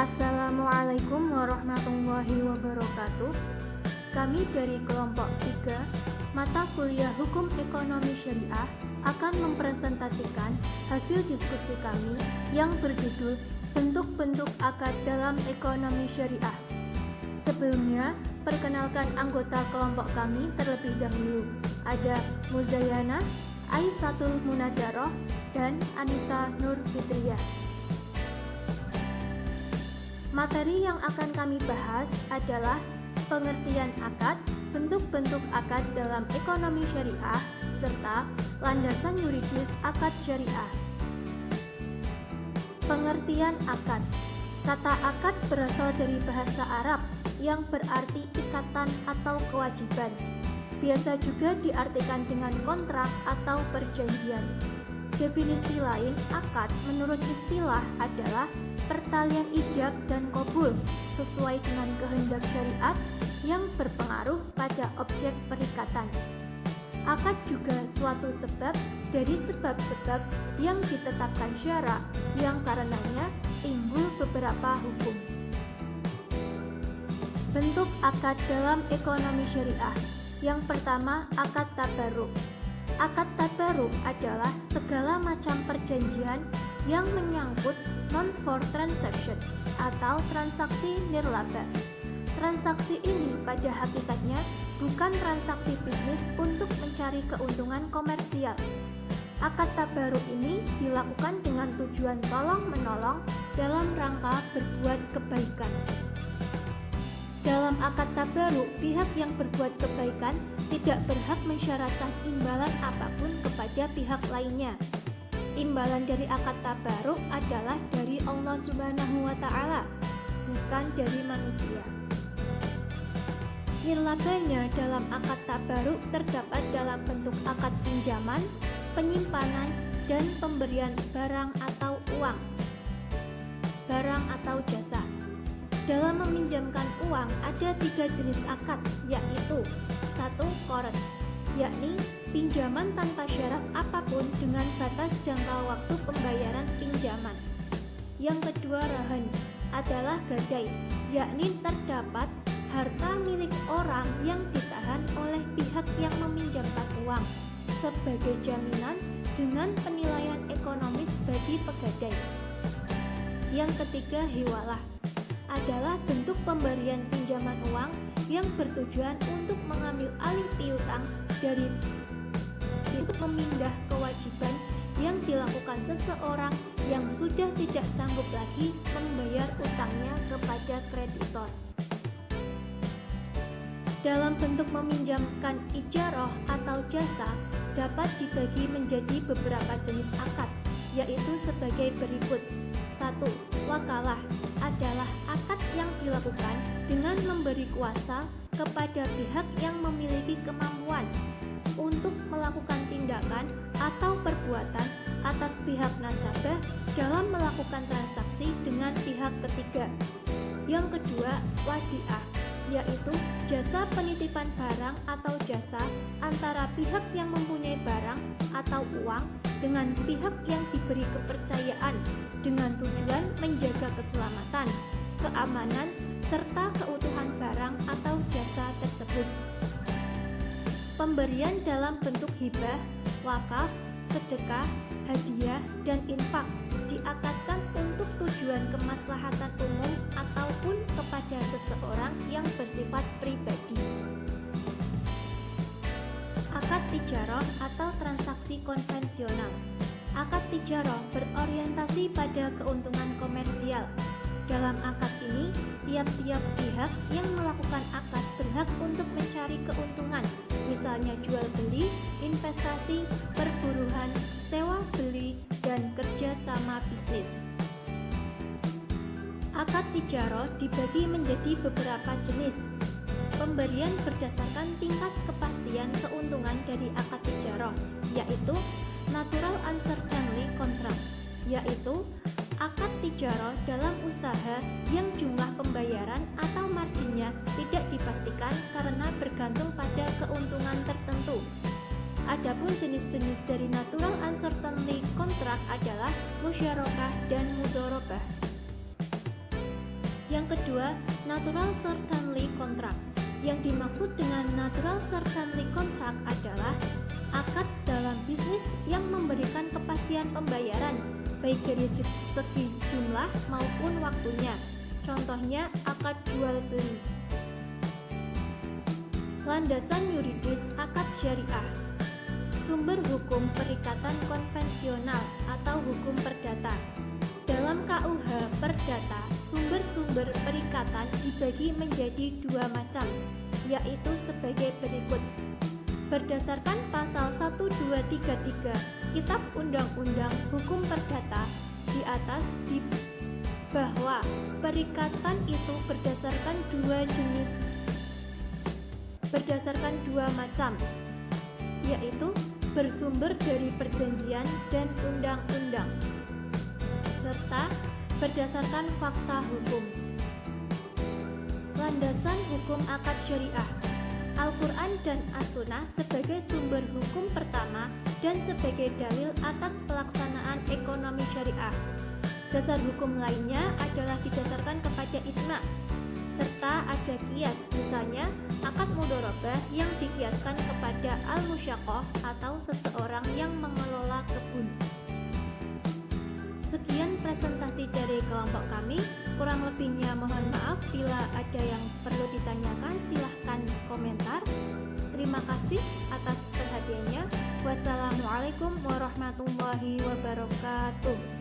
Assalamualaikum warahmatullahi wabarakatuh. Kami dari kelompok 3 mata kuliah Hukum Ekonomi Syariah akan mempresentasikan hasil diskusi kami yang berjudul Bentuk-bentuk akad dalam ekonomi syariah. Sebelumnya, perkenalkan anggota kelompok kami terlebih dahulu. Ada Muzayana, Aisatul Munadaroh, dan Anita Nur Fitriya. Materi yang akan kami bahas adalah pengertian akad, bentuk-bentuk akad dalam ekonomi syariah, serta landasan yuridis akad syariah. Pengertian akad. Kata akad berasal dari bahasa Arab yang berarti ikatan atau kewajiban. Biasa juga diartikan dengan kontrak atau perjanjian. Definisi lain akad menurut istilah adalah pertalian ijab dan qabul sesuai dengan kehendak syariat yang berpengaruh pada objek perikatan. Akad juga suatu sebab dari sebab-sebab yang ditetapkan syara yang karenanya timbul beberapa hukum. Bentuk akad dalam ekonomi syariah. Yang pertama, akad tabarruk. Akad tabarruk adalah segala macam perjanjian yang menyangkut non-for transaction atau transaksi nirlaba. Transaksi ini pada hakikatnya bukan transaksi bisnis untuk mencari keuntungan komersial. Akad tabarruk ini dilakukan dengan tujuan tolong-menolong dalam rangka berbuat kebaikan. Dalam akad tabarruk, pihak yang berbuat kebaikan tidak berhak mensyaratkan imbalan apapun kepada pihak lainnya. Imbalan dari akad tabarruk adalah dari Allah Subhanahu wa Ta'ala, bukan dari manusia. Nirlabanya dalam akad tabarruk terdapat dalam bentuk akad pinjaman, penyimpanan, dan pemberian barang atau uang, barang atau jasa. Dalam meminjamkan uang ada 3 jenis akad, yaitu 1. Qard, yakni pinjaman tanpa syarat apapun dengan batas jangka waktu pembayaran pinjaman. Yang kedua, rahan, adalah gadai, yakni terdapat harta milik orang yang ditahan oleh pihak yang meminjamkan uang sebagai jaminan dengan penilaian ekonomis bagi pegadai. Yang ketiga, hiwalah, adalah bentuk pemberian pinjaman uang yang bertujuan untuk mengambil alih piutang dari untuk memindah kewajiban yang dilakukan seseorang yang sudah tidak sanggup lagi membayar utangnya kepada kreditor. Dalam bentuk meminjamkan ijarah atau jasa dapat dibagi menjadi beberapa jenis akad, yaitu sebagai berikut. 1. Wakalah adalah akad yang dilakukan dengan memberi kuasa kepada pihak yang memiliki kemampuan untuk melakukan tindakan atau perbuatan atas pihak nasabah dalam melakukan transaksi dengan pihak ketiga. Yang kedua, wadiah, yaitu jasa penitipan barang atau jasa antara pihak yang mempunyai barang atau uang dengan pihak yang diberi kepercayaan dengan tujuan menjaga keselamatan, keamanan, serta keutuhan barang atau jasa tersebut. Pemberian dalam bentuk hibah, wakaf, sedekah, hadiah, dan infak diakadkan untuk tujuan kemaslahatan umum ataupun kepada seseorang yang bersifat pribadi. Akad tijarah atau transaksi konvensional. Akad tijarah berorientasi pada keuntungan komersial. Dalam akad ini, tiap-tiap pihak yang melakukan akad berhak untuk mencari keuntungan, misalnya jual beli, investasi, perburuhan, sewa beli, dan kerjasama bisnis. Akad tijarah dibagi menjadi beberapa jenis. Pemberian berdasarkan tingkat kepastian keuntungan dari akad tijarah, yaitu natural uncertainty contract, yaitu akad tijarah dalam usaha yang jumlah pembayaran atau marginnya tidak dipastikan karena bergantung pada keuntungan tertentu. Adapun jenis-jenis dari natural uncertainty contract adalah musyarakah dan mudharabah. Yang kedua, natural certainty contract. Yang dimaksud dengan natural certainty contract adalah akad dalam bisnis yang memberikan kepastian pembayaran baik dari segi jumlah maupun waktunya. Contohnya akad jual beli. Landasan yuridis akad syariah. Sumber hukum perikatan konvensional atau hukum perdata. Dalam KUH Perdata, sumber-sumber perikatan dibagi menjadi dua macam, yaitu sebagai berikut. Berdasarkan pasal 1233 Kitab Undang-Undang Hukum Perdata di atas bahwa perikatan itu berdasarkan dua macam, yaitu bersumber dari perjanjian dan undang-undang, serta berdasarkan fakta hukum. Landasan hukum akad syariah. Al-Quran dan As-Sunnah sebagai sumber hukum pertama dan sebagai dalil atas pelaksanaan ekonomi syariah. Dasar hukum lainnya adalah didasarkan kepada ijma, serta ada kias, misalnya akad mudharabah yang dikiaskan kepada al-musyaqqah atau seseorang yang mengelola kebun. Sekian presentasi dari kelompok kami. Kurang lebihnya mohon maaf. Bila ada yang perlu ditanyakan silahkan komentar. Terima kasih atas perhatiannya. Wassalamualaikum warahmatullahi wabarakatuh.